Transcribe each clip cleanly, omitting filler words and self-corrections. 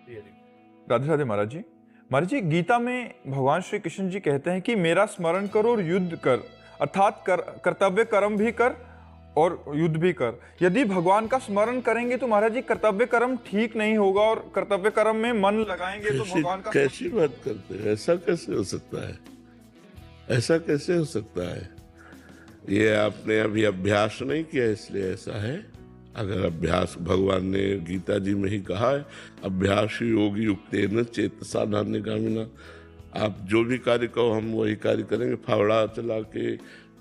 राधे राधे महाराज जी। महाराज जी, गीता में भगवान श्री कृष्ण जी कहते हैं कि मेरा स्मरण कर और युद्ध कर, अर्थात कर्तव्य कर्म भी कर और युद्ध भी कर। यदि भगवान का स्मरण करेंगे तो महाराज जी कर्तव्य कर्म ठीक नहीं होगा, और कर्तव्य कर्म में मन लगाएंगे तो भगवान का कैसी बात करते हैं? ऐसा कैसे हो सकता है? ऐसा कैसे हो सकता है? ये आपने अभी अभ्यास नहीं किया इसलिए ऐसा है। अगर अभ्यास, भगवान ने गीता जी में ही कहा है, अभ्यास योग युक्तेन चेतसा नान्यगामिना। आप जो भी कार्य कहो हम वही कार्य करेंगे। फावड़ा चला के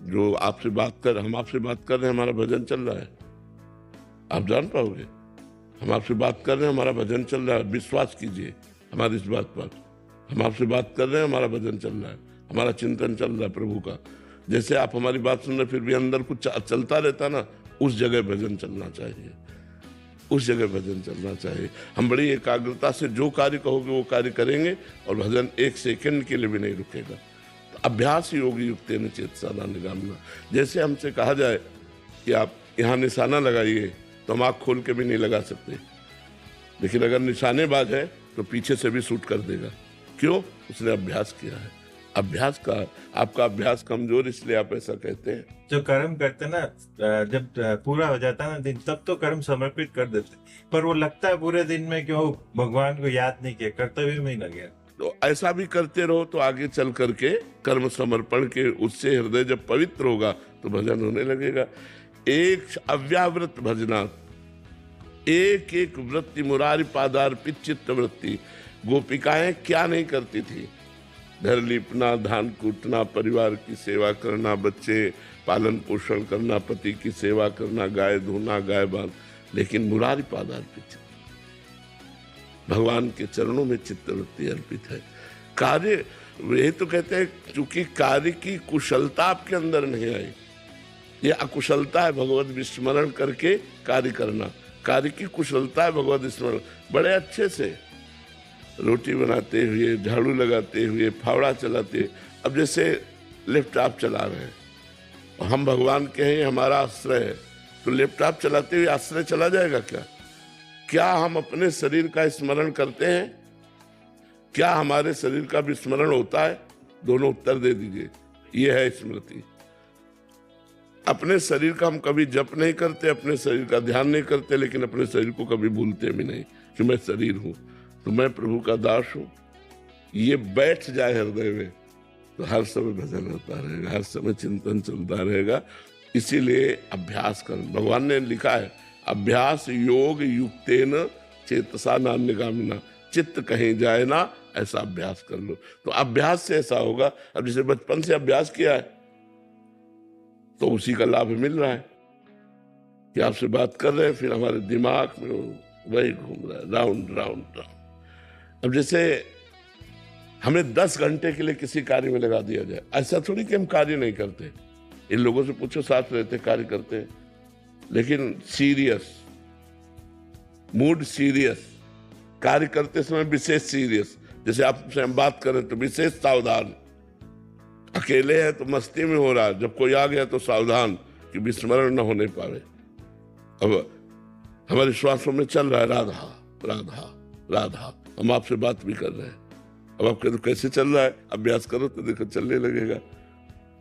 जो आपसे बात कर, हम आपसे बात कर रहे हैं, हमारा भजन चल रहा है, आप जान पाओगे? हम आपसे बात कर रहे हैं, हमारा भजन चल रहा है, विश्वास कीजिए हमारी इस बात पर। हम आपसे बात कर रहे हैं, हमारा भजन चल रहा है, हमारा चिंतन चल रहा है प्रभु का। जैसे आप हमारी बात सुन रहे फिर भी अंदर कुछ चलता रहता ना, उस जगह भजन चलना चाहिए, उस जगह भजन चलना चाहिए। हम बड़ी एकाग्रता से जो कार्य कहोगे वो कार्य करेंगे, और भजन एक सेकंड के लिए भी नहीं रुकेगा। तो अभ्यास योग युक्तेन चेतसा नान्यगामिना। जैसे हमसे कहा जाए कि आप यहाँ निशाना लगाइए, तो हम आँख खोल के भी नहीं लगा सकते, लेकिन अगर निशानेबाज है तो पीछे से भी शूट कर देगा। क्यों? उसने अभ्यास किया है। अभ्यास का, आपका अभ्यास कमजोर इसलिए आप ऐसा कहते हैं। जो कर्म करते ना, जब पूरा हो जाता है ना दिन, तब तो कर्म समर्पित कर देते, पर वो लगता है पूरे दिन में क्यों भगवान को याद नहीं किया, कर्तव्य में ही लगे। तो ऐसा भी करते रहो तो आगे चल करके कर्म समर्पण के उससे हृदय जब पवित्र होगा तो भजन होने लगेगा। एक अव्यावृत भजनात् एक एक वृत्ति मुरारी पादार्पित चित्त वृत्ति। गोपिकाएं क्या नहीं करती थी? घर लीपना, धान कूटना, परिवार की सेवा करना, बच्चे पालन पोषण करना, पति की सेवा करना, गाय धोना, गाय बांध, लेकिन मुरारी पादार्पित, भगवान के चरणों में चित्तवृत्ति अर्पित है। कार्य, ये तो कहते हैं चूंकि कार्य की कुशलता आपके अंदर नहीं आई, ये अकुशलता है भगवत विस्मरण करके कार्य करना। कार्य की कुशलता है भगवत विस्मरण। बड़े अच्छे से रोटी बनाते हुए, झाड़ू लगाते हुए, फावड़ा चलाते, अब जैसे लैपटॉप चला रहे हैं और हम भगवान के हैं, हमारा आश्रय है, तो लैपटॉप चलाते हुए आश्रय चला जाएगा क्या? क्या हम अपने शरीर का स्मरण करते हैं? क्या हमारे शरीर का भी स्मरण होता है? दोनों उत्तर दे दीजिए। ये है स्मृति। अपने शरीर का हम कभी जप नहीं करते, अपने शरीर का ध्यान नहीं करते, लेकिन अपने शरीर को कभी भूलते भी नहीं कि मैं शरीर हूं, तो मैं प्रभु का दास हूं। ये बैठ जाए हृदय में तो हर समय भजन होता रहेगा, हर समय चिंतन चलता रहेगा। इसीलिए अभ्यास कर, भगवान ने लिखा है अभ्यास योग युक्तेन चेतसा नान्यगामिना। चित्त कहीं जाए ना, ऐसा अभ्यास कर लो। तो अभ्यास से ऐसा होगा। अब जैसे बचपन से अभ्यास किया है तो उसी का लाभ मिल रहा है कि आपसे बात कर रहे हैं, फिर हमारे दिमाग में वही घूम रहा है, राउंड राउंड राउंड। अब जैसे हमें 10 घंटे के लिए किसी कार्य में लगा दिया जाए, ऐसा थोड़ी कि हम कार्य नहीं करते। इन लोगों से पूछो, साथ रहते कार्य करते हैं, लेकिन सीरियस, मूड सीरियस, कार्य करते समय विशेष सीरियस। जैसे आपसे हम बात करें तो विशेष सावधान। अकेले हैं तो मस्ती में हो रहा है, जब कोई आ गया तो सावधान कि विस्मरण न होने पावे। अब हमारे श्वासों में चल रहा है राधा राधा राधा, हम आपसे बात भी कर रहे हैं। अब आप कहते तो कैसे चल रहा है? अभ्यास करो तो देखो चलने लगेगा।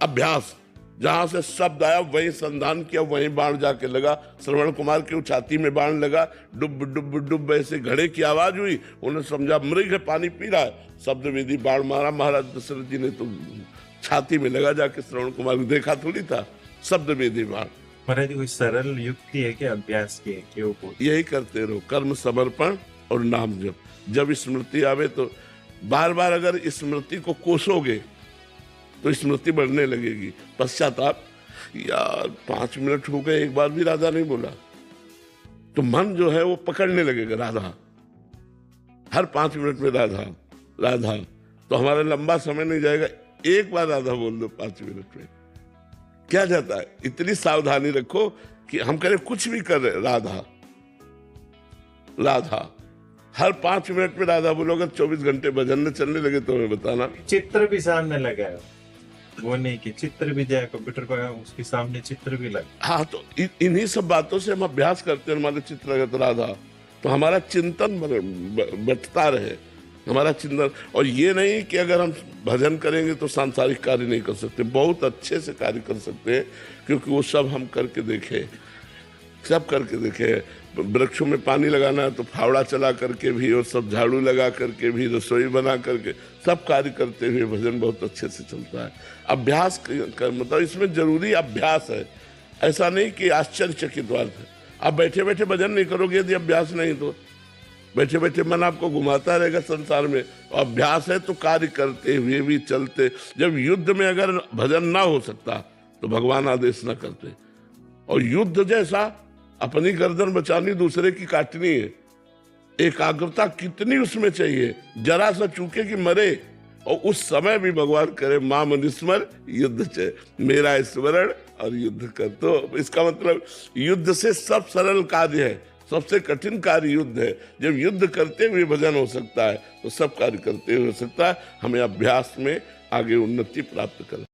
अभ्यास, जहां से शब्द आया वहीं संधान किया, वहीं बाण जाके लगा। श्रवण कुमार की छाती में बाण लगा, डुब डुब डुब ऐसे घड़े की आवाज हुई। उन्होंने समझा मृग है, पानी पी रहा है। शब्द विधि बाण मारा। महाराज दशरथ जी ने तो छाती में लगा जाके, श्रवण कुमार को देखा थोड़ी था। शब्द विधि बाण। महाराज कोई सरल युक्ति है क्या अभ्यास की? यही करते रहो, कर्म समर्पण और नाम जप। जब स्मृति आवे तो बार बार अगर स्मृति को कोसोगे तो स्मृति बढ़ने लगेगी। पश्चाताप, यार 5 मिनट हो गए, एक बार भी राधा नहीं बोला, तो मन जो है वो पकड़ने लगेगा राधा। हर 5 मिनट में राधा राधा, तो हमारा लंबा समय नहीं जाएगा। एक बार राधा बोल दो 5 मिनट में, क्या जाता है? इतनी सावधानी रखो कि हम करें कुछ भी कर रहे, राधा राधा। हर 5 मिनट में राधा बोलोगे, 24 घंटे भजन में चलने लगे तो हमें बताना। चित्र भी सामने लगा है, वो नहीं कि चित्र भी जाए कंप्यूटर पर, उसके सामने चित्र भी लगा। हाँ, तो इन्हीं सब बातों से हम अभ्यास करते हैं। हमारे चित्र लगे तो राधा तो हमारा चिंतन बटता रहे, हमारा चिंतन। और ये नहीं कि अगर हम भजन करेंगे तो सांसारिक कार्य नहीं कर सकते, बहुत अच्छे से कार्य कर सकते हैं, क्योंकि वो सब हम करके देखे, सब करके देखे। वृक्षों में पानी लगाना है तो फावड़ा चला करके भी, और सब झाड़ू लगा करके भी, रसोई बना करके, सब कार्य करते हुए भजन बहुत अच्छे से चलता है। अभ्यास कर मतलब इसमें जरूरी अभ्यास है, ऐसा नहीं कि आश्चर्यचकित बात है। आप बैठे बैठे भजन नहीं करोगे यदि अभ्यास नहीं, तो बैठे बैठे मन आपको घुमाता रहेगा संसार में। अभ्यास है तो कार्य करते हुए भी चलते। जब युद्ध में अगर भजन ना हो सकता तो भगवान आदेश ना करते। और युद्ध जैसा अपनी गर्दन बचानी, दूसरे की काटनी है, एकाग्रता कितनी उसमें चाहिए, जरा सा चूके कि मरे। और उस समय भी भगवान करे माम निस्मर युद्ध चे, मेरा स्मरण और युद्ध कर। तो इसका मतलब युद्ध से सब सरल कार्य है, सबसे कठिन कार्य युद्ध है। जब युद्ध करते हुए भजन हो सकता है तो सब कार्य करते हुए हो सकता है। हमें अभ्यास में आगे उन्नति प्राप्त करना।